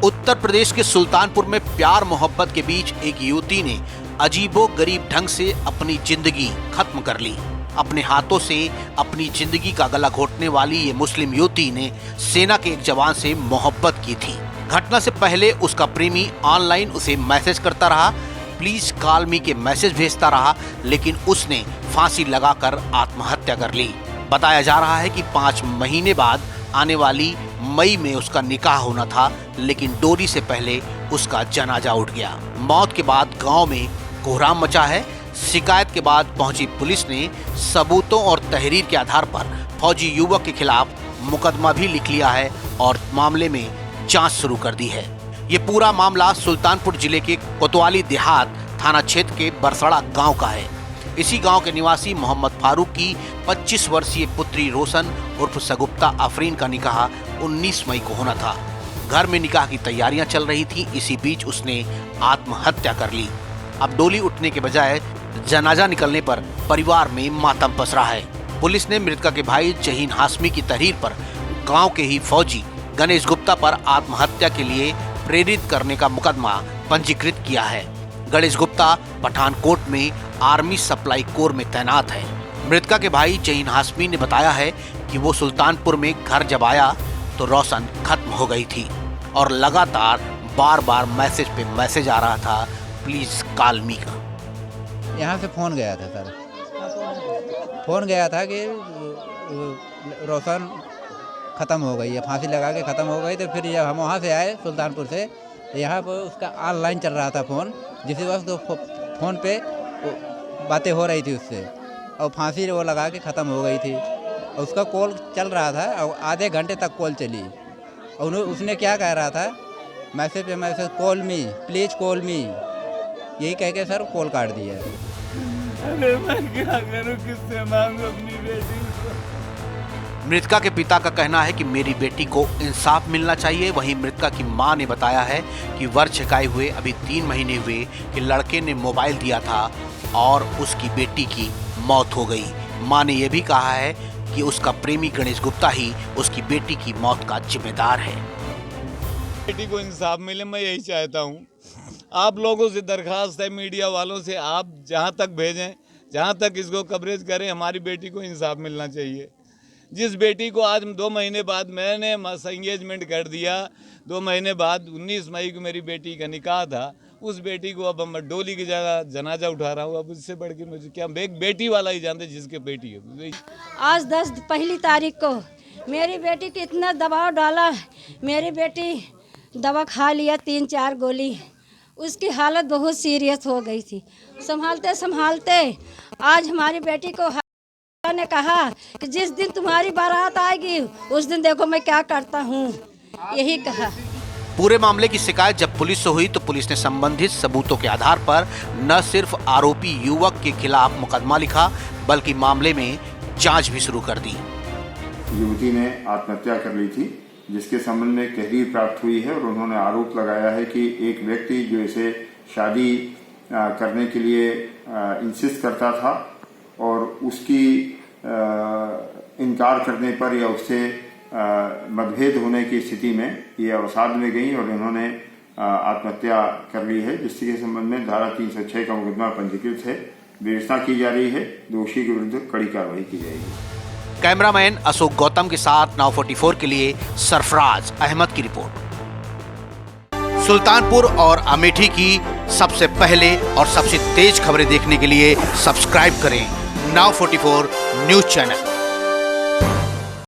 उत्तर प्रदेश के सुल्तानपुर में प्यार मोहब्बत के बीच एक युवती ने अजीबो गरीब ढंग से अपनी जिंदगी खत्म कर ली। अपने हाथों से अपनी जिंदगी का गला घोटने वाली ये मुस्लिम युवती ने सेना के एक जवान से मोहब्बत की थी। घटना से पहले उसका प्रेमी ऑनलाइन उसे मैसेज करता रहा, प्लीज कॉल मी के मैसेज भेजता रहा, लेकिन उसने फांसी लगाकर आत्महत्या कर ली। बताया जा रहा है कि 5 महीने बाद आने वाली मई में उसका निकाह होना था, लेकिन डोली से पहले उसका जनाजा उठ गया। मौत के बाद गांव में कोहराम मचा है। शिकायत के बाद पहुंची पुलिस ने सबूतों और तहरीर के आधार पर फौजी युवक के खिलाफ मुकदमा भी लिख लिया है और मामले में जांच शुरू कर दी है। ये पूरा मामला सुल्तानपुर जिले के कोतवाली देहात थाना क्षेत्र के बरसड़ा गांव का है। इसी गांव के निवासी मोहम्मद फारूक की 25 वर्षीय पुत्री रोशन उर्फ सगुप्ता आफरीन का निकाह 19 मई को होना था। घर में निकाह की तैयारियां चल रही थी, इसी बीच उसने आत्महत्या कर ली। अब डोली उठने के बजाय जनाजा निकलने पर परिवार में मातम पसरा है। पुलिस ने मृतका के भाई जहीन हाशमी की तहरीर पर गांव के ही फौजी गणेश गुप्ता पर आत्महत्या के लिए प्रेरित करने का मुकदमा पंजीकृत किया है। गणेश गुप्ता पठानकोट में आर्मी सप्लाई कोर में तैनात है। मृतका के भाई जहीन हाशमी ने बताया है कि वो सुल्तानपुर में घर जब आया तो रोशन खत्म हो गई थी और लगातार बार मैसेज पे मैसेज आ रहा था, प्लीज कॉल मी का। यहाँ से फ़ोन गया था सर, फ़ोन गया था कि रोशन ख़त्म हो गई है, फांसी लगा के ख़त्म हो गई। तो फिर जब हम वहाँ से आए सुल्तानपुर से, यहाँ पर उसका ऑनलाइन चल रहा था फ़ोन, जिस वक्त तो फ़ोन पे बातें हो रही थी उससे, और फांसी वो लगा के ख़त्म हो गई थी। और उसका कॉल चल रहा था और आधे घंटे तक कॉल चली, और उसने क्या कह रहा था, मैसेज पे message, call me please call मी, यही कह के सर कॉल काट दिया। अरे मैं क्या करूं, किससे मांगू अपनी बेटी को। मृतका के पिता का कहना है कि मेरी बेटी को इंसाफ मिलना चाहिए। वहीं मृतका की मां ने बताया है कि वर छकाए हुए अभी 3 महीने हुए कि लड़के ने मोबाइल दिया था और उसकी बेटी की मौत हो गई। मां ने यह भी कहा है कि उसका प्रेमी गणेश गुप्ता ही उसकी बेटी की मौत का जिम्मेदार है। बेटी को इंसाफ मिले, मैं यही चाहता हूँ। आप लोगों से दरखास्त है, मीडिया वालों से, आप जहाँ तक भेजें, जहाँ तक इसको कवरेज करें, हमारी बेटी को इंसाफ मिलना चाहिए। जिस बेटी को आज 2 महीने बाद मैंने एंगेजमेंट कर दिया, 2 महीने बाद 19 मई को मेरी बेटी का निकाह था, उस बेटी को अब मैं डोली की जगह जनाजा उठा रहा हूँ। अब इससे बढ़ के मुझे क्या, एक बेटी वाला ही जानते जिसके बेटी है। आज 10 पहली तारीख को मेरी बेटी को इतना दबाव डाला, मेरी बेटी दवा खा लिया 3-4 गोली, उसकी हालत बहुत सीरियस हो गई थी। संभालते संभालते आज हमारी बेटी को ने कहा कि जिस दिन तुम्हारी बारात आएगी उस दिन देखो मैं क्या करता हूँ, यही कहा। पूरे मामले की शिकायत जब पुलिस से हुई तो पुलिस ने संबंधित सबूतों के आधार पर न सिर्फ आरोपी युवक के खिलाफ मुकदमा लिखा, बल्कि मामले में जांच भी शुरू कर दी। युवती ने आत्महत्या कर ली थी, जिसके संबंध में तहरीर प्राप्त हुई है और उन्होंने आरोप लगाया है कि एक व्यक्ति जो इसे शादी करने के लिए इंसिस्ट करता था और उसकी इनकार करने पर या उससे मतभेद होने की स्थिति में ये अवसाद में गई और इन्होंने आत्महत्या कर ली है, जिसके संबंध में धारा 306 का मुकदमा पंजीकृत है। विवेचना की जा रही है, दोषी के विरुद्ध कड़ी कार्रवाई की जाएगी। कैमरामैन अशोक गौतम के साथ नाउ 44 के लिए सरफराज अहमद की रिपोर्ट। सुल्तानपुर और अमेठी की सबसे पहले और सबसे तेज खबरें देखने के लिए सब्सक्राइब करें नाउ 44 न्यूज चैनल।